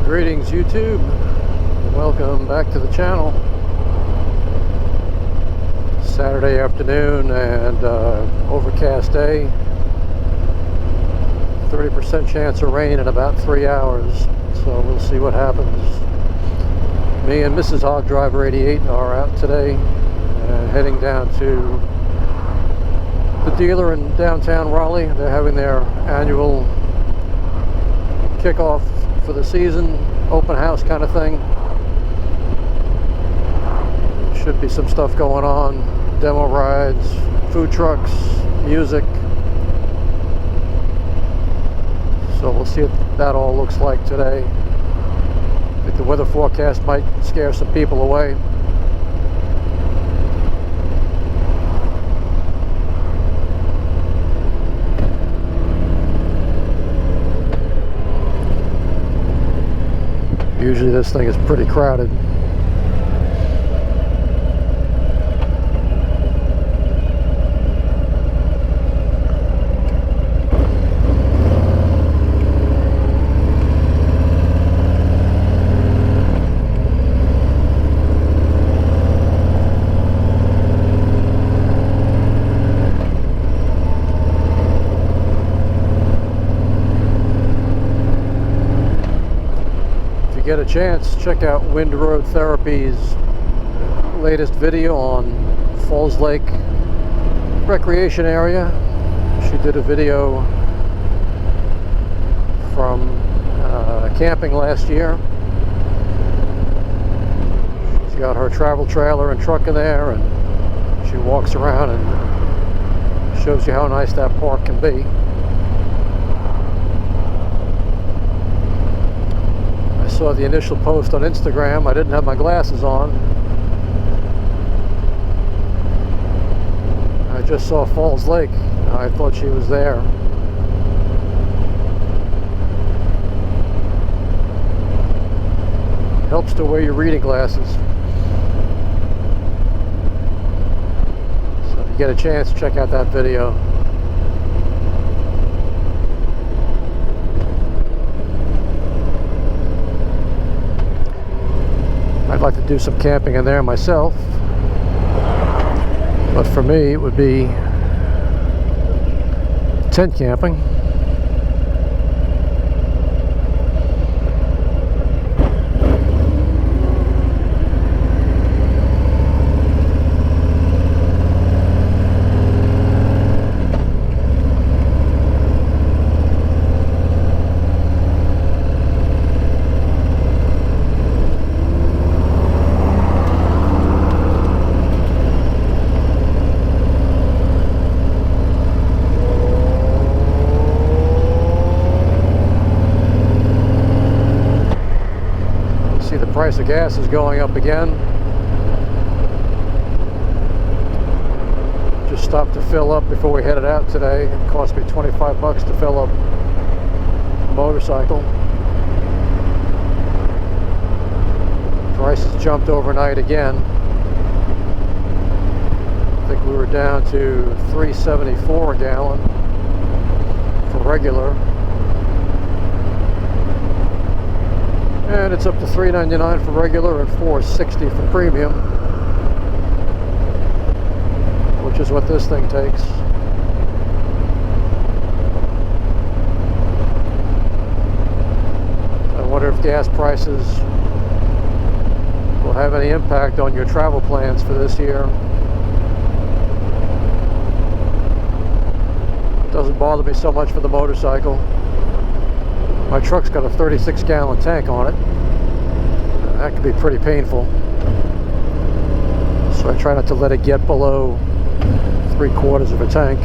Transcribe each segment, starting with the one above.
Greetings YouTube, welcome back to the channel. Saturday afternoon and overcast day, 30% chance of rain in about 3 hours, so we'll see what happens. Me and Mrs. Hog Driver 88 are out today and heading down to the dealer in downtown Raleigh. They're having their annual kickoff for the season, open house kind of thing. Should be some stuff going on, demo rides, food trucks, music. So we'll see what that all looks like today. I think the weather forecast might scare some people away. Usually this thing is pretty crowded. Get a chance, check out Wind Road Therapy's latest video on Falls Lake recreation area. She did a video from camping last year. She's got her travel trailer and truck in there, and she walks around and shows you how nice that park can be. I saw the initial post on Instagram. I didn't have my glasses on. I just saw Falls Lake. I thought she was there. Helps to wear your reading glasses. So if you get a chance, check out that video. I'd like to do some camping in there myself, but for me it would be tent camping. Price of gas is going up again. Just stopped to fill up before we headed out today. It cost me 25 bucks to fill up a motorcycle. Prices jumped overnight again. I think we were down to $3.74 a gallon for regular. And it's up to $3.99 for regular and $4.60 for premium, which is what this thing takes. I wonder if gas prices will have any impact on your travel plans for this year. It doesn't bother me so much for the motorcycle. My truck's got a 36-gallon tank on it. That can be pretty painful. So I try not to let it get below 3/4 of a tank.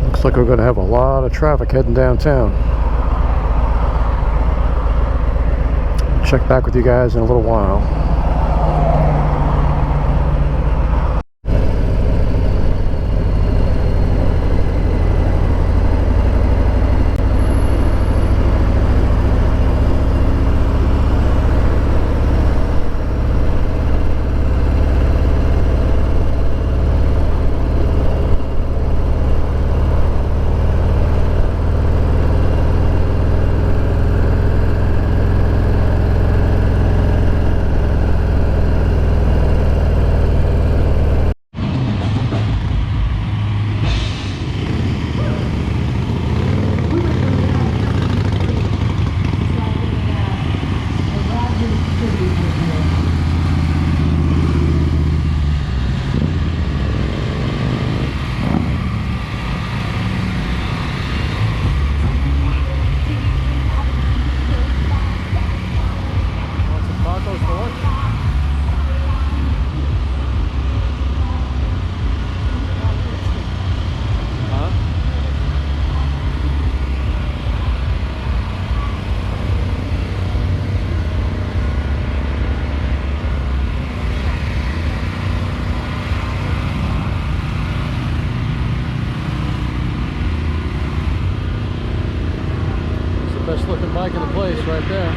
Looks like we're going to have a lot of traffic heading downtown. Check back with you guys in a little while. bike into place right there.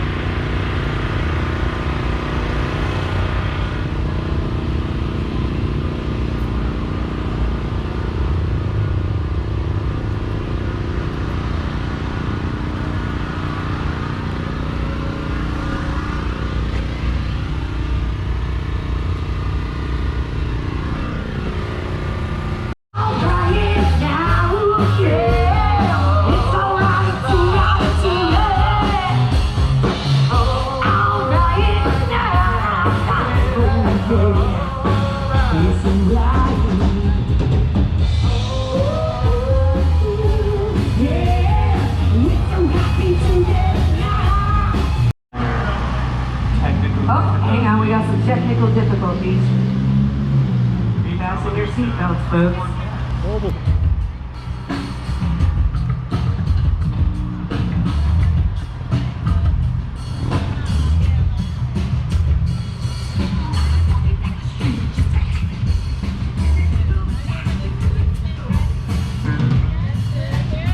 Technical difficulties. Fasten your seatbelts, folks.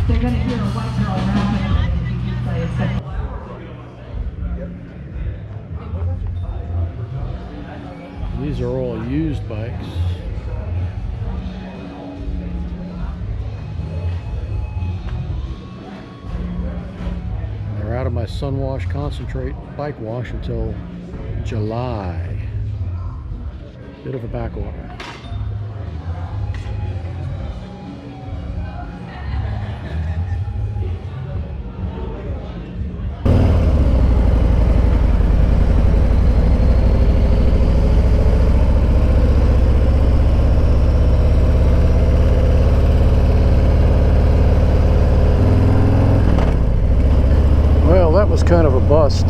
They're going to hear a white girl rapping if you play a second. These are all used bikes. They're out of my sun wash concentrate bike wash until July. Bit of a back order. That was kind of a bust.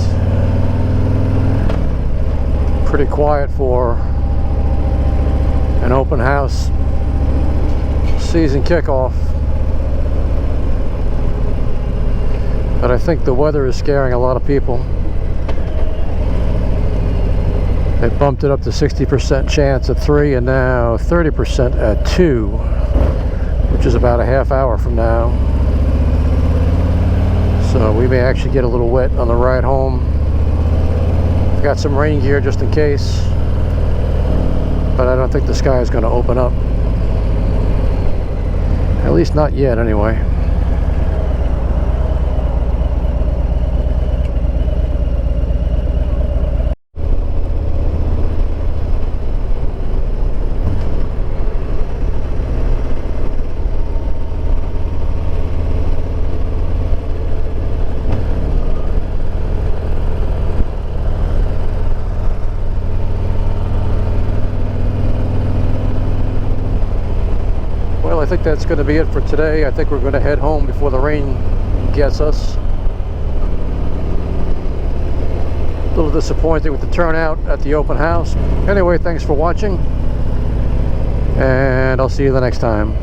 Pretty quiet for an open house season kickoff. But I think the weather is scaring a lot of people. They bumped it up to 60% chance at 3 and now 30% at 2, which is about a half hour from now. So we may actually get a little wet on the ride home. I've got some rain gear just in case, but I don't think the sky is going to open up. At least not yet, anyway. I think that's going to be it for today. I think we're going to head home before the rain gets us. A little disappointing with the turnout at the open house. Anyway, thanks for watching, and I'll see you the next time.